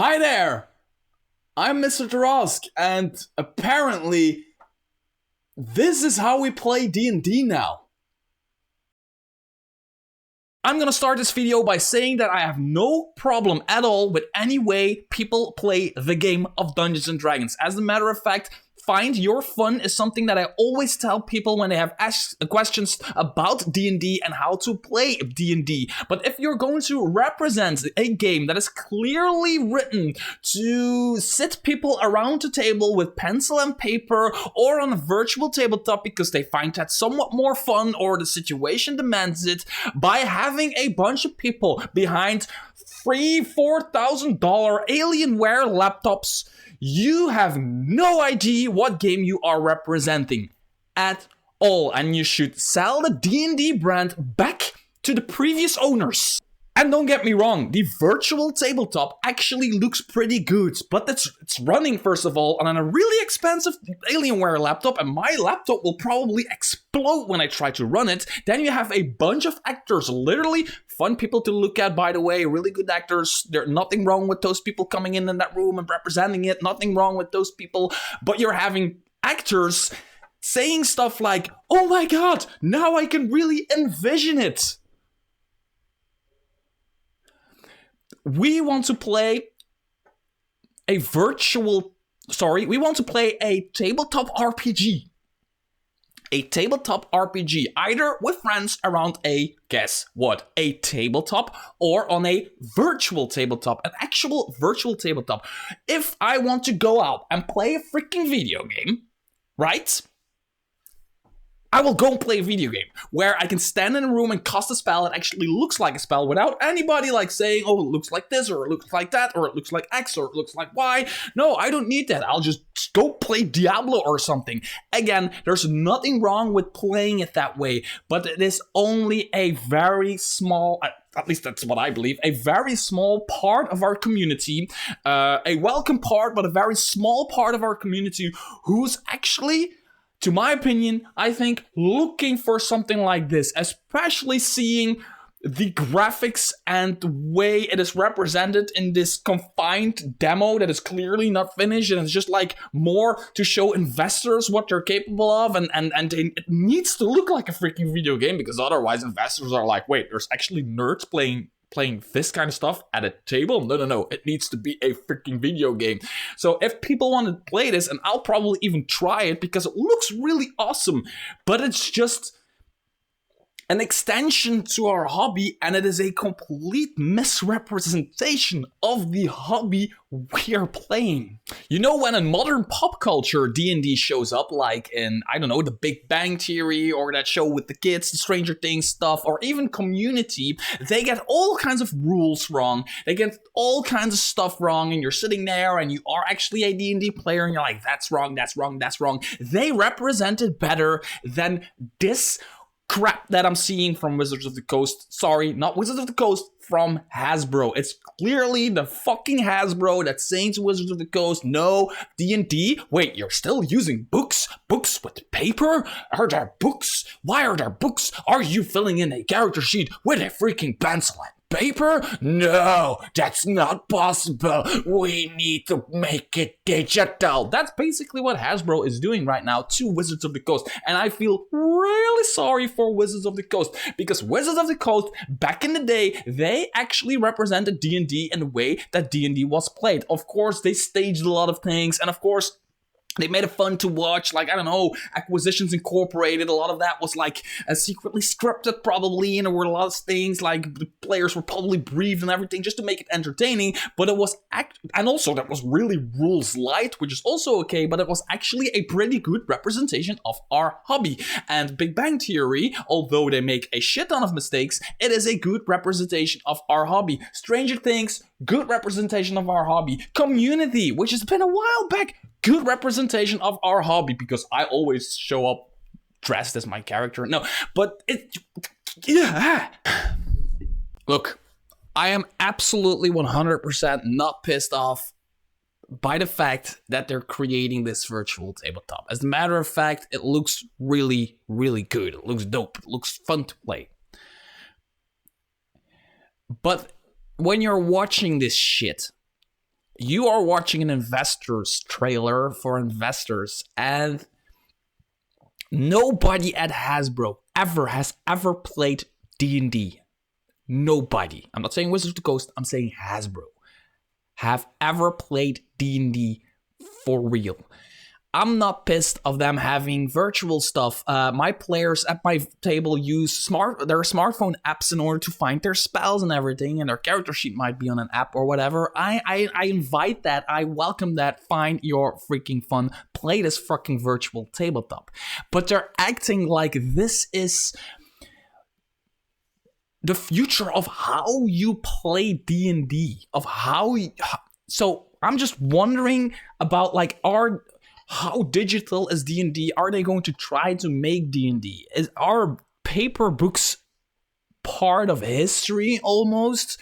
Hi there! I'm Mr. Tarask, and apparently this is how we play D&D now. I'm gonna start this video by saying that I have no problem at all with any way people play the game of Dungeons & Dragons. As a matter of fact, find your fun is something that I always tell people when they have asked questions about D&D and how to play D&D. But if you're going to represent a game that is clearly written to sit people around the table with pencil and paper or on a virtual tabletop because they find that somewhat more fun or the situation demands it, by having a bunch of people behind $3,000-$4,000 Alienware laptops, you have no idea what game you are representing at all, and you should sell the D&D brand back to the previous owners. And don't get me wrong, the virtual tabletop actually looks pretty good, but it's running, first of all, on a really expensive Alienware laptop, and my laptop will probably explode when I try to run it. Then you have a bunch of actors, literally fun people to look at, by the way, really good actors. There's nothing wrong with those people coming in that room and representing it, nothing wrong with those people, but you're having actors saying stuff like, "Oh my god, now I can really envision it." We want to play a tabletop RPG. A tabletop RPG, either with friends around guess what? A tabletop, or on a virtual tabletop, an actual virtual tabletop. If I want to go out and play a freaking video game, right? I will go and play a video game where I can stand in a room and cast a spell that actually looks like a spell without anybody like saying, "Oh, it looks like this, or it looks like that, or it looks like X, or it looks like Y." No, I don't need that. I'll just go play Diablo or something. Again, there's nothing wrong with playing it that way, but it is only a very small, at least that's what I believe, a very small part of our community, a welcome part, but a very small part of our community who's actually, to my opinion, I think, looking for something like this, especially seeing the graphics and the way it is represented in this confined demo that is clearly not finished, and it's just like more to show investors what they're capable of, and it needs to look like a freaking video game, because otherwise investors are like, wait, there's actually nerds playing this kind of stuff at a table? No, it needs to be a freaking video game. So if people want to play this, and I'll probably even try it because it looks really awesome, but it's just an extension to our hobby, and it is a complete misrepresentation of the hobby we are playing. You know, when in modern pop culture D&D shows up, like in, I don't know, The Big Bang Theory, or that show with the kids, the Stranger Things stuff, or even Community, they get all kinds of rules wrong, they get all kinds of stuff wrong, and you're sitting there and you are actually a D&D player and you're like, that's wrong, that's wrong, that's wrong. They represent it better than this crap that I'm seeing from Wizards of the Coast. Sorry, not Wizards of the Coast, from Hasbro. It's clearly the fucking Hasbro that's saying to Wizards of the Coast, no, D&D? Wait, you're still using books? Books with paper? Are there books? Why are there books? Are you filling in a character sheet with a freaking pencil and paper? No, that's not possible. We need to make it digital. That's basically what Hasbro is doing right now to Wizards of the Coast. And I feel really sorry for Wizards of the Coast, because Wizards of the Coast, back in the day, they actually represented D&D in the way that D&D was played. Of course, they staged a lot of things, and of course, they made it fun to watch, like, I don't know, Acquisitions Incorporated. A lot of that was like secretly scripted probably, and there were a lot of things like the players were probably briefed and everything just to make it entertaining, but it was and also that was really rules light, which is also okay, but it was actually a pretty good representation of our hobby. And Big Bang Theory, although they make a shit ton of mistakes, it is a good representation of our hobby. Stranger Things, good representation of our hobby. Community, which has been a while back, good representation of our hobby, because I always show up dressed as my character. No, but yeah. Look, I am absolutely 100% not pissed off by the fact that they're creating this virtual tabletop. As a matter of fact, it looks really, really good. It looks dope. It looks fun to play. But when you're watching this shit, You are watching an investors trailer for investors, and nobody at Hasbro has ever played D&D. Nobody. I'm not saying Wizards of the Coast, I'm saying Hasbro have ever played D&D for real. I'm not pissed of them having virtual stuff. My players at my table use their smartphone apps in order to find their spells and everything, and their character sheet might be on an app or whatever. I invite that. I welcome that. Find your freaking fun. Play this fucking virtual tabletop. But they're acting like this is the future of how you play D&D, of how so I'm just wondering about like how digital is D&D? Are they going to try to make D&D? Are paper books part of history almost?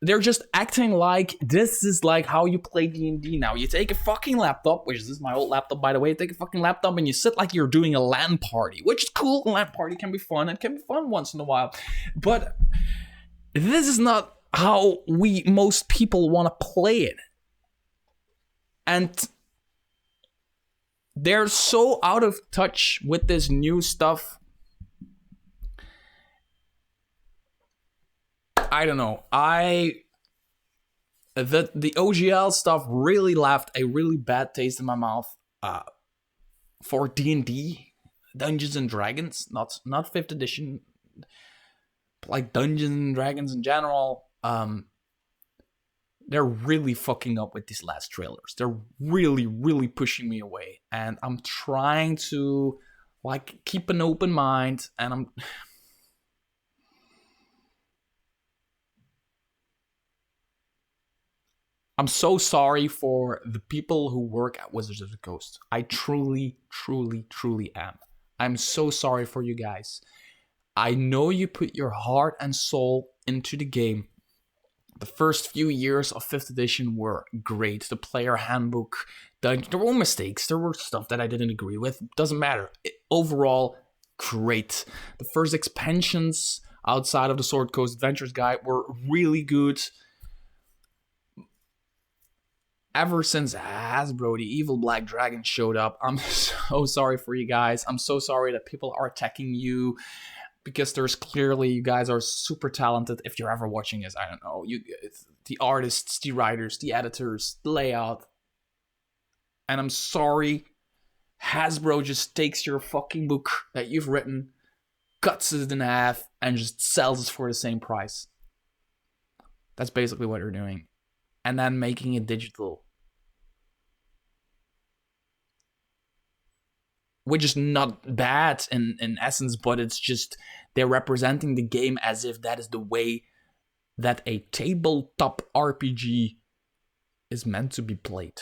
They're just acting like this is like how you play D&D now. You take a fucking laptop, which is my old laptop by the way, take a fucking laptop and you sit like you're doing a LAN party, which is cool. A LAN party can be fun. It can be fun once in a while. But this is not how most people want to play it. And they're so out of touch with this new stuff. I don't know. The OGL stuff really left a really bad taste in my mouth. For D&D, Dungeons and Dragons, not 5th edition, like Dungeons and Dragons in general. They're really fucking up with these last trailers. They're really, really pushing me away. And I'm trying to like keep an open mind. And I'm so sorry for the people who work at Wizards of the Coast. I truly, truly, truly am. I'm so sorry for you guys. I know you put your heart and soul into the game. The first few years of 5th edition were great. The player handbook, there were mistakes. There were stuff that I didn't agree with. Doesn't matter. Overall, great. The first expansions outside of the Sword Coast Adventures Guide were really good. Ever since Hasbro, the evil black dragon, showed up, I'm so sorry for you guys. I'm so sorry that people are attacking you. Because there's clearly, you guys are super talented. If you're ever watching this, I don't know. The artists, the writers, the editors, the layout. And I'm sorry, Hasbro just takes your fucking book that you've written, cuts it in half, and just sells it for the same price. That's basically what they're doing. And then making it digital. Which is not bad in essence, but it's just they're representing the game as if that is the way that a tabletop RPG is meant to be played.